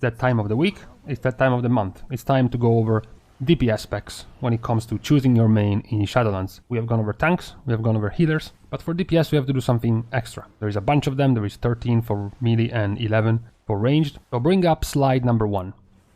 that time of the week, it's that time of the month. It's time to go over DPS specs when it comes to choosing your main in Shadowlands. We have gone over tanks, we have gone over healers, but for DPS we have to do something extra. There is a bunch of them, there is 13 for melee and 11 for ranged. So bring up slide number 1.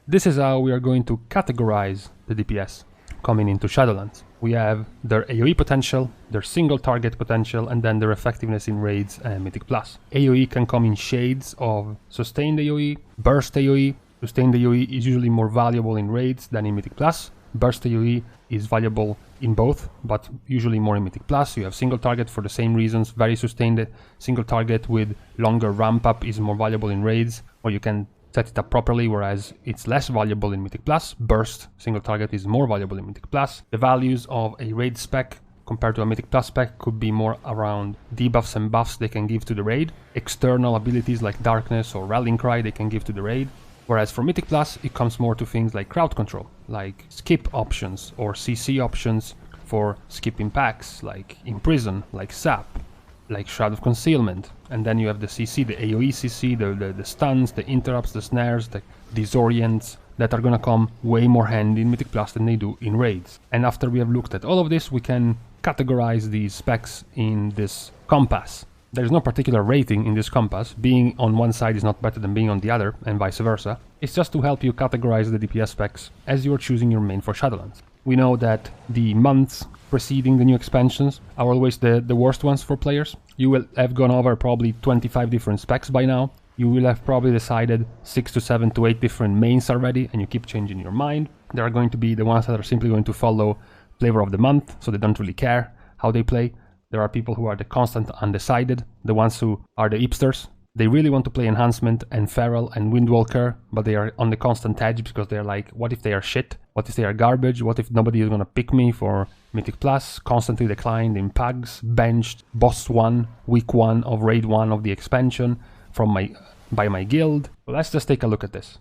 This is how we are going to categorize the DPS coming into Shadowlands. We have their AoE potential, their single target potential, and then their effectiveness in Raids and Mythic Plus. AoE can come in shades of sustained AoE, burst AoE. Sustained AoE is usually more valuable in Raids than in Mythic Plus. Burst AoE is valuable in both, but usually more in Mythic Plus. You have single target for the same reasons. Very sustained single target with longer ramp up is more valuable in Raids, or you can set it up properly, whereas it's less valuable in Mythic Plus. Burst single target is more valuable in Mythic Plus. The values of a Raid spec compared to a Mythic Plus spec could be more around debuffs and buffs they can give to the Raid. External abilities like Darkness or Rallying Cry they can give to the Raid. Whereas for Mythic Plus, it comes more to things like crowd control, like skip options or CC options for skipping packs, like Imprison, like Sap, like Shroud of Concealment. And then you have the CC, the AoE CC, the stuns, the interrupts, the snares, the disorients that are gonna come way more handy in Mythic Plus than they do in Raids. And after we have looked at all of this, we can categorize these specs in this compass. There is no particular rating in this compass. Being on one side is not better than being on the other, and vice versa. It's just to help you categorize the DPS specs as you are choosing your main for Shadowlands. We know that the months preceding the new expansions are always the worst ones for players. You will have gone over probably 25 different specs by now. You will have probably decided 6 to 7 to 8 different mains already, and you keep changing your mind. There are going to be the ones that are simply going to follow flavor of the month, so they don't really care how they play. There are people who are the constant undecided, the ones who are the hipsters. They really want to play Enhancement and Feral and Windwalker, but they are on the constant edge because they're like, what if they are shit? What if they are garbage? What if nobody is gonna pick me for Mythic Plus? Constantly declined in PAGs, benched, boss 1, week 1 of raid 1 of the expansion by my guild. So let's just take a look at this.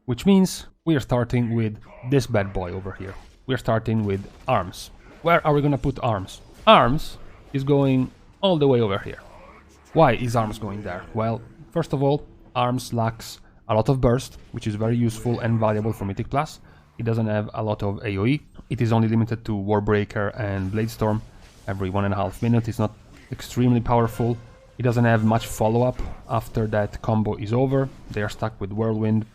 Which means we are starting with this bad boy over here. We're starting with Arms. Where are we gonna put Arms? Arms is going all the way over here. Why is Arms going there? Well, first of all, Arms lacks a lot of burst, which is very useful and valuable for Mythic Plus. It doesn't have a lot of AoE. It is only limited to Warbreaker and Bladestorm every 1.5 minutes. It's not extremely powerful. It doesn't have much follow-up after that combo is over. They are stuck with Whirlwind,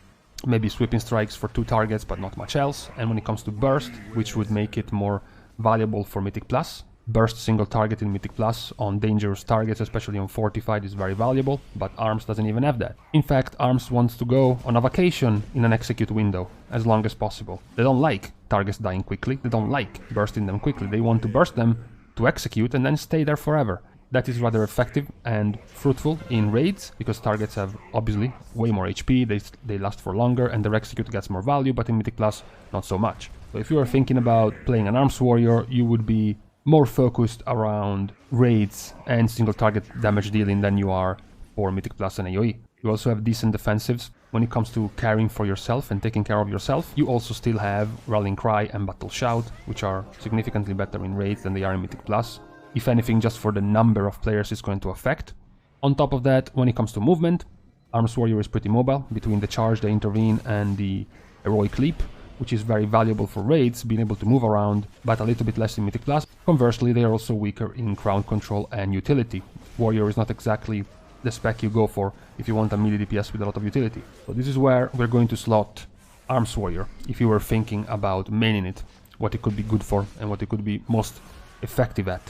maybe Sweeping Strikes for 2 targets, but not much else. And when it comes to burst, which would make it more valuable for Mythic Plus, burst single target in Mythic Plus on dangerous targets, especially on Fortified, is very valuable, but Arms doesn't even have that. In fact, Arms wants to go on a vacation in an execute window as long as possible. They don't like targets dying quickly, they don't like bursting them quickly, they want to burst them to execute and then stay there forever. That is rather effective and fruitful in raids, because targets have obviously way more HP, they last for longer, and their execute gets more value, but in Mythic Plus, not so much. So if you are thinking about playing an Arms Warrior, you would be more focused around raids and single target damage dealing than you are for Mythic Plus and AoE. You also have decent defensives when it comes to caring for yourself and taking care of yourself. You also still have Rallying Cry and Battle Shout, which are significantly better in raids than they are in Mythic Plus. If anything, just for the number of players it's going to affect. On top of that, when it comes to movement, Arms Warrior is pretty mobile between the charge, the intervene, and the heroic leap, which is very valuable for raids, being able to move around, but a little bit less in Mythic Plus. Conversely, they are also weaker in crowd control and utility. Warrior is not exactly the spec you go for if you want a melee DPS with a lot of utility. So this is where we're going to slot Arms Warrior, if you were thinking about maining it, what it could be good for and what it could be most effective at.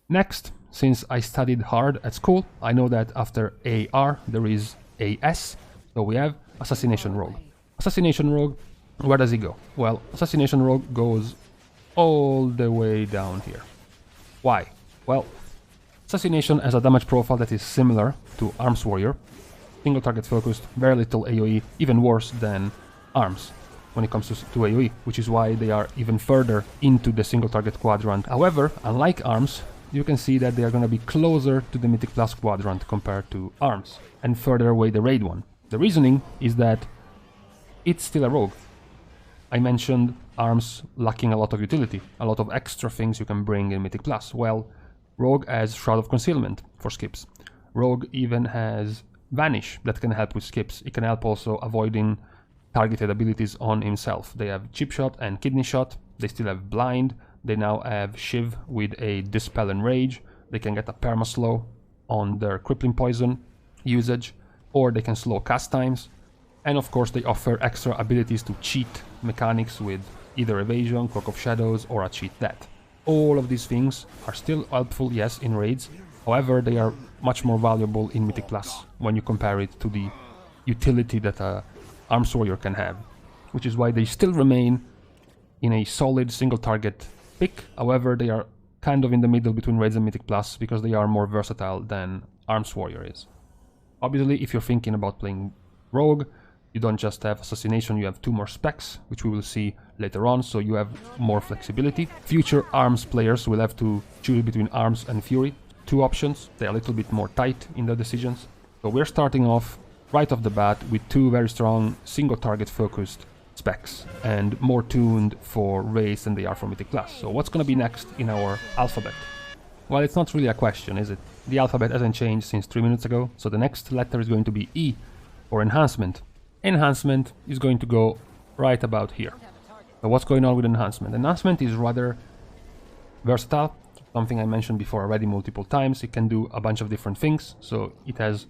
Next, since I studied hard at school, I know that after AR there is AS, so we have Assassination Rogue. Assassination Rogue, where does he go? Well, Assassination Rogue goes all the way down here. Why? Well, Assassination has a damage profile that is similar to Arms Warrior. Single target focused, very little AoE, even worse than Arms when it comes to AoE, which is why they are even further into the single target quadrant. However, unlike Arms, you can see that they are going to be closer to the Mythic Plus quadrant compared to Arms, and further away the Raid one. The reasoning is that it's still a rogue. I mentioned Arms lacking a lot of utility, a lot of extra things you can bring in Mythic Plus. Well, Rogue has Shroud of Concealment for skips. Rogue even has Vanish that can help with skips. It can help also avoiding targeted abilities on himself. They have Chip Shot and Kidney Shot. They still have Blind. They now have Shiv with a Dispel and Rage. They can get a perma-slow on their Crippling Poison usage, or they can slow cast times. And of course they offer extra abilities to cheat mechanics with either Evasion, Cloak of Shadows, or a Cheat Death. All of these things are still helpful, yes, in raids. However, they are much more valuable in Mythic Plus when you compare it to the utility that a Arms Warrior can have, which is why they still remain in a solid single target pick. However, they are kind of in the middle between Raids and Mythic Plus because they are more versatile than Arms Warrior is. Obviously, if you're thinking about playing Rogue, you don't just have Assassination, you have 2 more specs, which we will see later on, so you have more flexibility. Future Arms players will have to choose between Arms and Fury. 2 options. They're a little bit more tight in their decisions. So we're starting off right off the bat with 2 very strong single target focused specs and more tuned for Raids than they are for Mythic Plus. So what's going to be next in our alphabet? Well, it's not really a question, is it? The alphabet hasn't changed since 3 minutes ago, so the next letter is going to be E for Enhancement. Enhancement is going to go right about here. So what's going on with Enhancement? Enhancement is rather versatile, something I mentioned before already multiple times. It can do a bunch of different things, so it has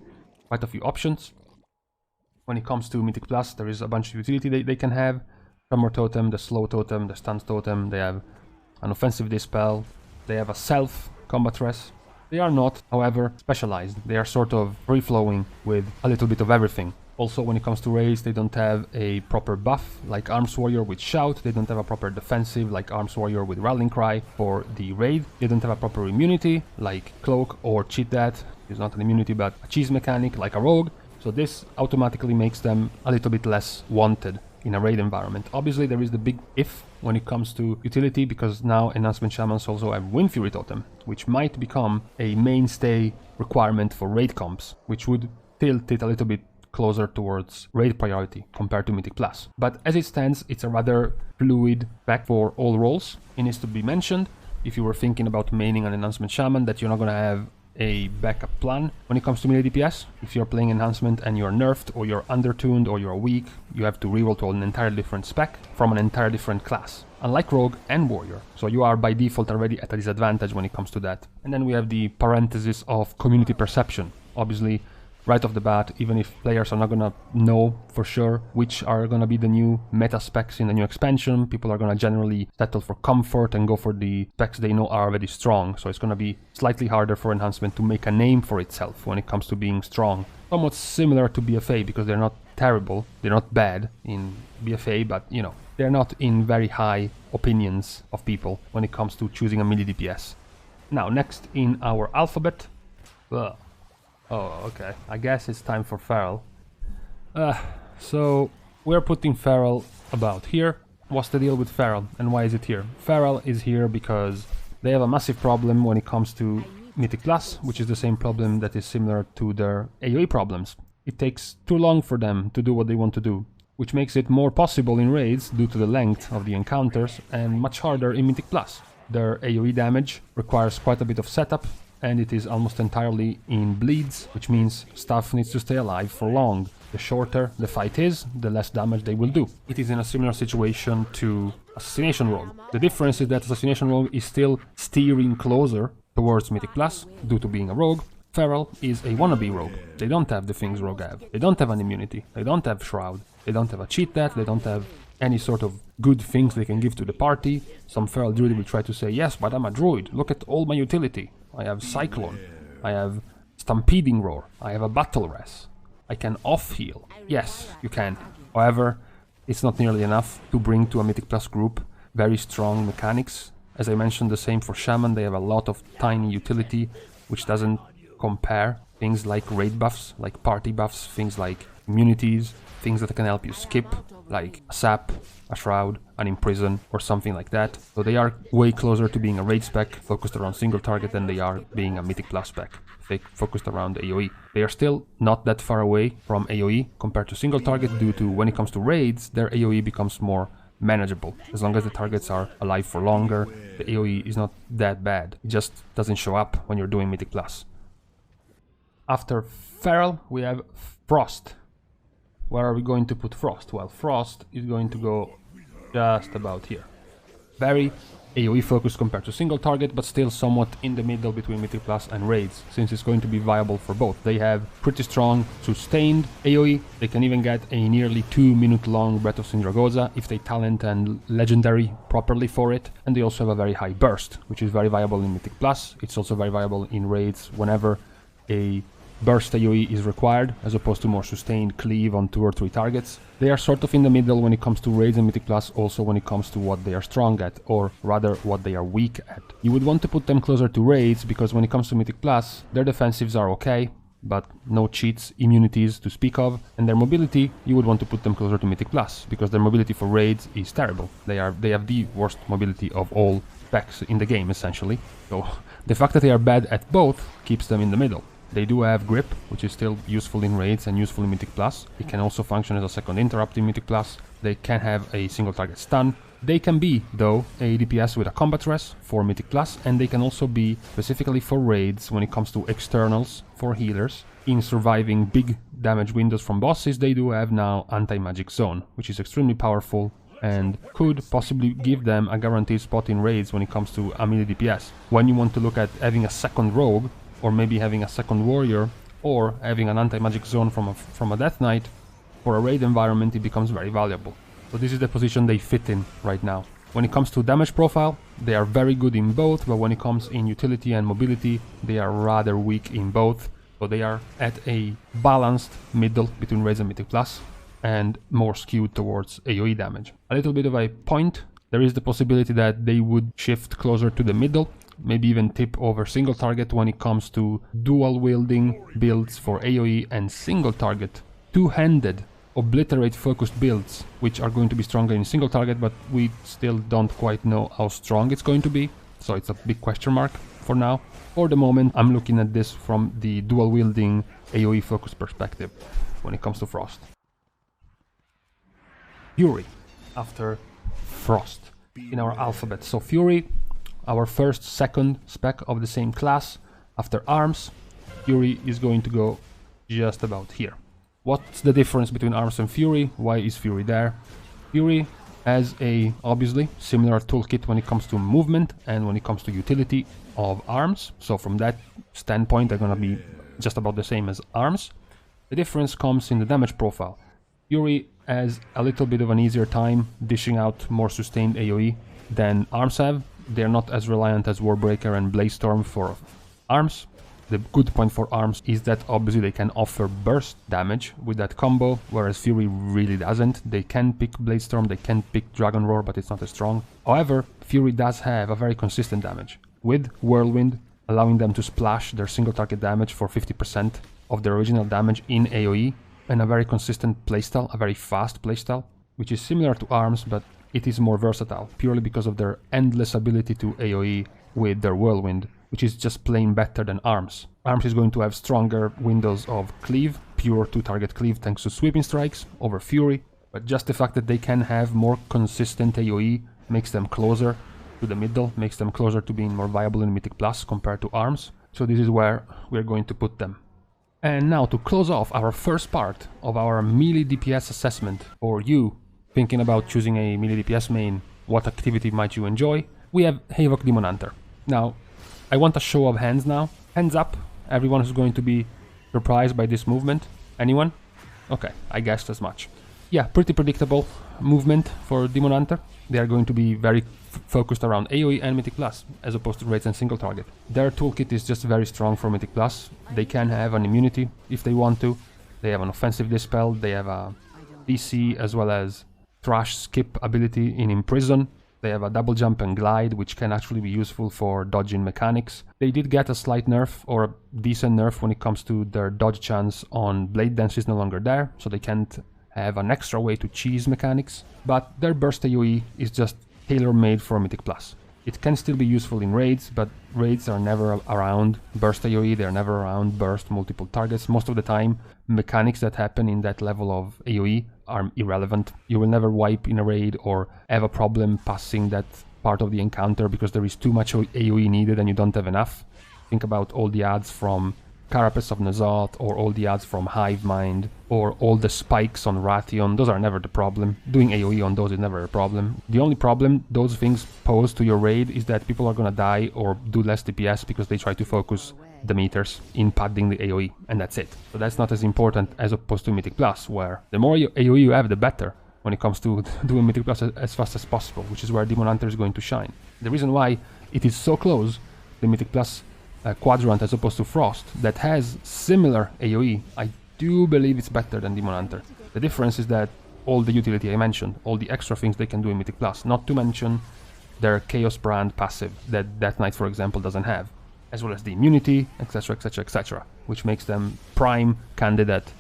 quite a few options. When it comes to Mythic Plus, there is a bunch of utility they can have. Tremor Totem, the Slow Totem, the Stun Totem, they have an Offensive Dispel, they have a Self Combat Res. They are not, however, specialized. They are sort of free-flowing with a little bit of everything. Also, when it comes to raids, they don't have a proper buff like Arms Warrior with Shout. They don't have a proper defensive like Arms Warrior with Rallying Cry for the raid. They don't have a proper immunity like Cloak or Cheat Death. It's not an immunity but a cheese mechanic like a Rogue. So this automatically makes them a little bit less wanted in a raid environment. Obviously, there is the big if when it comes to utility, because now Enhancement Shamans also have Wind Fury Totem, which might become a mainstay requirement for raid comps, which would tilt it a little bit closer towards raid priority compared to Mythic Plus. But as it stands, it's a rather fluid pack for all roles. It needs to be mentioned, if you were thinking about maining an Enhancement Shaman, that you're not going to have a backup plan when it comes to melee DPS. If you're playing Enhancement and you're nerfed or you're undertuned or you're weak, you have to reroll to an entirely different spec from an entirely different class, unlike Rogue and Warrior. So you are by default already at a disadvantage when it comes to that. And then we have the parenthesis of community perception. Obviously, right off the bat, even if players are not gonna know for sure which are gonna be the new meta specs in the new expansion, people are gonna generally settle for comfort and go for the specs they know are already strong. So it's gonna be slightly harder for Enhancement to make a name for itself when it comes to being strong. Somewhat similar to BFA, because they're not terrible, they're not bad in BFA, but you know, they're not in very high opinions of people when it comes to choosing a melee DPS. Now, next in our alphabet, oh, okay. I guess it's time for Feral. So we're putting Feral about here. What's the deal with Feral and why is it here? Feral is here because they have a massive problem when it comes to Mythic Plus, which is the same problem that is similar to their AoE problems. It takes too long for them to do what they want to do, which makes it more possible in raids due to the length of the encounters and much harder in Mythic Plus. Their AoE damage requires quite a bit of setup, and it is almost entirely in bleeds, which means stuff needs to stay alive for long. The shorter the fight is, the less damage they will do. It is in a similar situation to Assassination Rogue. The difference is that Assassination Rogue is still steering closer towards Mythic Plus due to being a rogue. Feral is a wannabe rogue. They don't have the things rogue have. They don't have an immunity. They don't have Shroud. They don't have a cheat death. They don't have any sort of good things they can give to the party. Some Feral Druid will try to say, yes, but I'm a Druid. Look at all my utility. I have Cyclone, I have Stampeding Roar, I have a Battle Res, I can off-heal. Yes, you can. However, it's not nearly enough to bring to a Mythic Plus group very strong mechanics. As I mentioned, the same for Shaman, they have a lot of tiny utility, which doesn't compare. Things like raid buffs, like party buffs, things like immunities, things that can help you skip, like a Sap, a Shroud, an Imprison, or something like that. So they are way closer to being a raid spec focused around single target than they are being a Mythic Plus spec focused around AoE. They are still not that far away from AoE compared to single target due to when it comes to raids, their AoE becomes more manageable. As long as the targets are alive for longer, the AoE is not that bad. It just doesn't show up when you're doing Mythic Plus. After Feral, we have Frost. Where are we going to put Frost? Well, Frost is going to go just about here. Very AoE focused compared to single target, but still somewhat in the middle between Mythic Plus and Raids, since it's going to be viable for both. They have pretty strong sustained AoE, they can even get a nearly 2-minute long Breath of Sindragosa if they talent and legendary properly for it, and they also have a very high burst, which is very viable in Mythic Plus. It's also very viable in Raids whenever a burst AoE is required, as opposed to more sustained cleave on 2 or 3 targets. They are sort of in the middle when it comes to Raids and Mythic Plus, also when it comes to what they are strong at, or rather what they are weak at. You would want to put them closer to Raids, because when it comes to Mythic Plus, their defensives are okay, but no cheats, immunities to speak of, and their mobility, you would want to put them closer to Mythic Plus, because their mobility for Raids is terrible. They have the worst mobility of all specs in the game, essentially. So the fact that they are bad at both keeps them in the middle. They do have Grip, which is still useful in Raids and useful in Mythic Plus. It can also function as a second interrupt in Mythic Plus. They can have a single target stun. They can be, though, a DPS with a combat res for Mythic Plus, and they can also be specifically for Raids when it comes to externals for healers. In surviving big damage windows from bosses, they do have now Anti-Magic Zone, which is extremely powerful and could possibly give them a guaranteed spot in Raids when it comes to a melee DPS. When you want to look at having a second Rogue, or maybe having a second Warrior, or having an anti-magic zone from a Death Knight, for a raid environment it becomes very valuable. So this is the position they fit in right now. When it comes to damage profile, they are very good in both, but when it comes in utility and mobility, they are rather weak in both. So they are at a balanced middle between Raids and Mythic Plus, and more skewed towards AoE damage. A little bit of a point, there is the possibility that they would shift closer to the middle, maybe even tip over single target when it comes to dual wielding builds for AoE and single target, two-handed obliterate focused builds, which are going to be stronger in single target, but we still don't quite know how strong it's going to be, so it's a big question mark for now. For the moment, I'm looking at this from the dual wielding AoE focused perspective when it comes to Frost. Fury after Frost in our alphabet. So Fury, our second spec of the same class. After Arms, Fury is going to go just about here. What's the difference between Arms and Fury? Why is Fury there? Fury has a obviously similar toolkit when it comes to movement and when it comes to utility of Arms. So from that standpoint, they're gonna be just about the same as Arms. The difference comes in the damage profile. Fury has a little bit of an easier time dishing out more sustained AoE than Arms have. They're not as reliant as Warbreaker and Blazestorm for Arms. The good point for Arms is that obviously they can offer burst damage with that combo, whereas Fury really doesn't. They can pick Blazestorm, they can pick Dragon Roar, but it's not as strong. However, Fury does have a very consistent damage, with Whirlwind allowing them to splash their single target damage for 50% of their original damage in AoE, and a very consistent playstyle, a very fast playstyle, which is similar to Arms, but it is more versatile, purely because of their endless ability to AoE with their Whirlwind, which is just plain better than Arms. Arms is going to have stronger windows of cleave, pure 2-target cleave thanks to sweeping strikes over Fury, but just the fact that they can have more consistent AoE makes them closer to the middle, makes them closer to being more viable in Mythic Plus compared to Arms. So this is where we're going to put them. And now to close off our first part of our melee DPS assessment for you thinking about choosing a melee DPS main, what activity might you enjoy, we have Havoc Demon Hunter. Now, I want a show of hands now. Hands up, everyone who's going to be surprised by this movement. Anyone? Okay, I guessed as much. Yeah, pretty predictable movement for Demon Hunter. They are going to be very focused around AoE and Mythic Plus, as opposed to Raids and single target. Their toolkit is just very strong for Mythic Plus. They can have an immunity if they want to. They have an offensive dispel. They have a DC as well as Thrash skip ability in Imprison. They have a double jump and glide, which can actually be useful for dodging mechanics. They did get a slight nerf, or a decent nerf, when it comes to their dodge chance on Blade Dance is no longer there, so they can't have an extra way to cheese mechanics. But their burst AoE is just tailor-made for Mythic Plus. It can still be useful in Raids, but Raids are never around burst AoE, they're never around burst multiple targets. Most of the time, mechanics that happen in that level of AoE are irrelevant. You will never wipe in a raid or have a problem passing that part of the encounter because there is too much AoE needed and you don't have enough. Think about all the ads from Carapace of Nazat, or all the ads from Hivemind, or all the spikes on Rathion, those are never the problem. Doing AoE on those is never a problem. The only problem those things pose to your raid is that people are gonna die or do less DPS because they try to focus the meters in padding the AoE, and that's it. So that's not as important as opposed to Mythic Plus, where the more AoE you have, the better when it comes to doing Mythic Plus as fast as possible, which is where Demon Hunter is going to shine. The reason why it is so close, the Mythic Plus quadrant as opposed to Frost, that has similar AoE, I do believe it's better than Demon Hunter. The difference is that all the utility I mentioned, all the extra things they can do in Mythic Plus, not to mention their Chaos Brand passive that Death Knight, for example, doesn't have, as well as the immunity, etc, etc, etc, which makes them prime candidate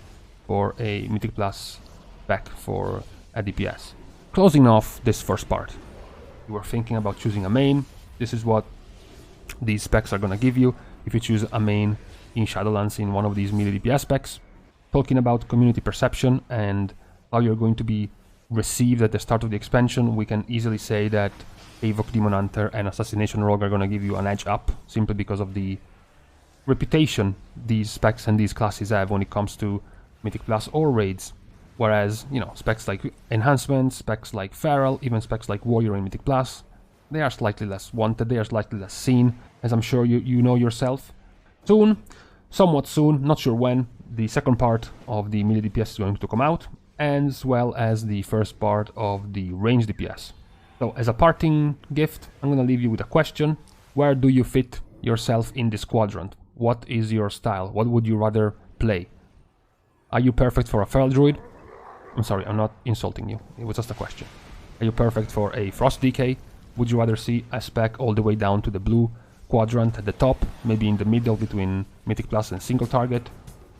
for a Mythic Plus spec for a DPS. Closing off this first part, you were thinking about choosing a main. This is what these specs are gonna give you if you choose a main in Shadowlands in one of these Melee DPS specs. Talking about community perception and how you're going to be received at the start of the expansion, we can easily say that Havoc, Demon Hunter and Assassination Rogue are gonna give you an edge up, simply because of the reputation these specs and these classes have when it comes to Mythic Plus or raids. Whereas, you know, specs like Enhancement, specs like Feral, even specs like Warrior in Mythic Plus, they are slightly less wanted, they are slightly less seen, as I'm sure you know yourself. Soon, somewhat soon, not sure when, the second part of the Melee DPS is going to come out, as well as the first part of the range DPS. So, as a parting gift, I'm gonna leave you with a question. Where do you fit yourself in this quadrant? What is your style? What would you rather play? Are you perfect for a Feral Druid? I'm sorry, I'm not insulting you. It was just a question. Are you perfect for a Frost DK? Would you rather see a spec all the way down to the blue quadrant at the top, maybe in the middle between Mythic Plus and single target?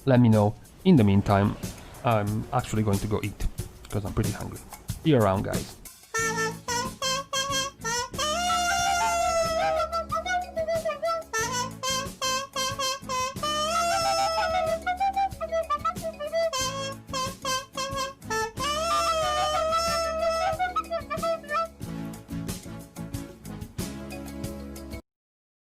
Let me know. In the meantime, I'm actually going to go eat, because I'm pretty hungry. See you around, guys.